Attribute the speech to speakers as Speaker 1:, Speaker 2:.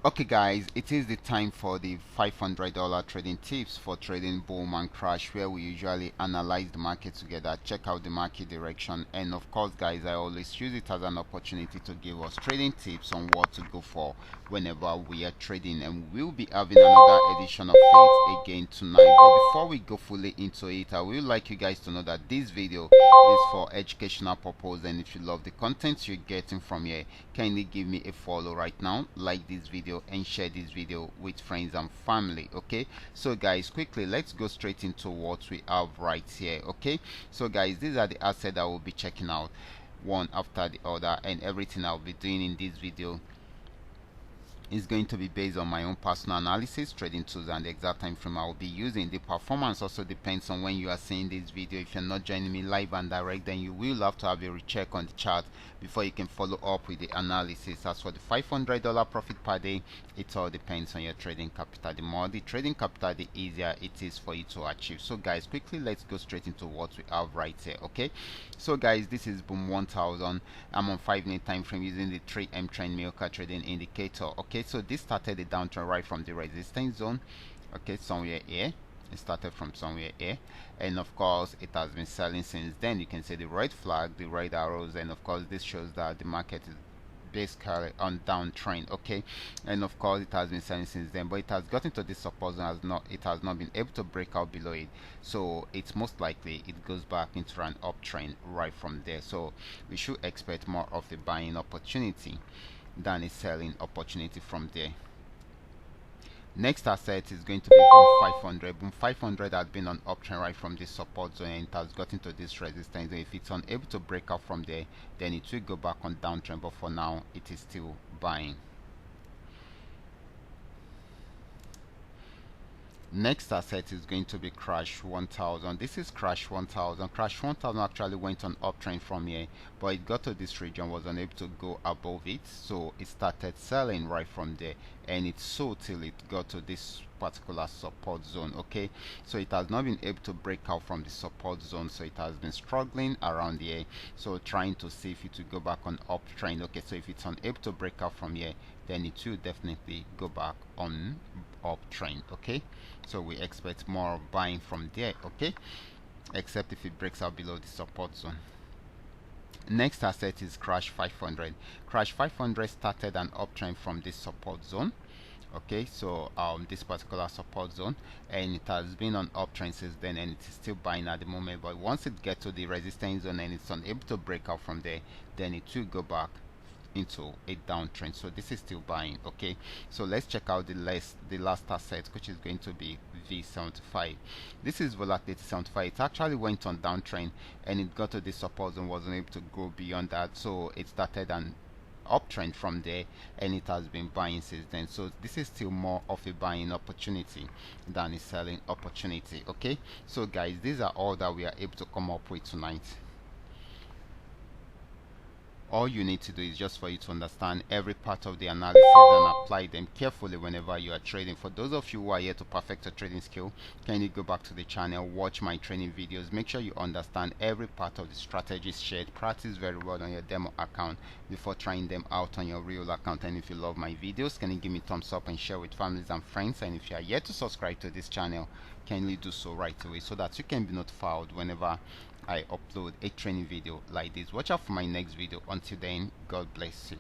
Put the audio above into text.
Speaker 1: Okay guys, it is the time for the $500 trading tips for trading boom and crash, where we usually analyze the market together, check out the market direction, and of course guys, I always use it as an opportunity to give us trading tips on what to go for whenever we are trading. And we'll be having another edition of it again tonight. But before we go fully into it, I would like you guys to know that this video is for educational purpose, and if you love the content you're getting from here, kindly give me a follow right now, like this video, and share this video with friends and family. Okay, so guys, quickly let's go straight into what we have right here. Okay, so guys, these are the assets I will be checking out one after the other, and everything I'll be doing in this video is going to be based on my own personal analysis, trading tools, and the exact time frame I will be using. The performance also depends on when you are seeing this video. If you're not joining me live and direct, then you will have to have a recheck on the chart before you can follow up with the analysis. As for the $500 profit per day, it all depends on your trading capital. The more the trading capital, the easier it is for you to achieve. So guys, quickly let's go straight into what we have right here. Okay, so guys, this is boom 1000. I'm on 5-minute time frame using the 3M trend Milka trading indicator. Okay, so this started the downtrend right from the resistance zone. Okay, somewhere here. It started from somewhere here, and of course it has been selling since then. You can see the red flag, the red arrows, and of course this shows that the market is basically on downtrend. Okay, and of course it has been selling since then, but it has gotten to this support zone, it has not been able to break out below it, so it's most likely it goes back into an uptrend right from there. So we should expect more of a buying opportunity than a selling opportunity from there. Next asset is going to be boom 500. Boom 500 has been on uptrend right from this support zone, and it has gotten to this resistance zone. If it's unable to break out from there, then it will go back on downtrend, but for now it is still buying. Next asset is going to be crash 1000. This is crash 1000. Crash 1000 actually went on uptrend from here, but it got to this region, was unable to go above it, so it started selling right from there, and it sold till it got to this particular support zone. Okay, so it has not been able to break out from the support zone, so it has been struggling around here, so trying to see if it will go back on uptrend. Okay, so if it's unable to break out from here, then it will definitely go back on uptrend. Okay, so we expect more buying from there. Okay, except if it breaks out below the support zone. Next asset is crash 500. Crash 500 started an uptrend from this support zone. Okay, so this particular support zone, and it has been on uptrend since then, and it is still buying at the moment, but once it gets to the resistance zone and it's unable to break out from there, then it will go back into a downtrend. So this is still buying. Okay, so let's check out the last asset, which is going to be V75. This is volatility 75. It actually went on downtrend, and it got to this support and wasn't able to go beyond that, so it started an uptrend from there, and it has been buying since then. So this is still more of a buying opportunity than a selling opportunity. Okay, so guys, these are all that we are able to come up with tonight. All you need to do is just for you to understand every part of the analysis and apply them carefully whenever you are trading. For those of you who are here to perfect your trading skill, can you go back to the channel, watch my training videos, make sure you understand every part of the strategies shared, practice very well on your demo account before trying them out on your real account. And if you love my videos, can you give me thumbs up and share with families and friends? And if you are yet to subscribe to this channel, kindly do so right away so that you can be notified whenever I upload a training video like this. Watch out for my next video. Until then, God bless you.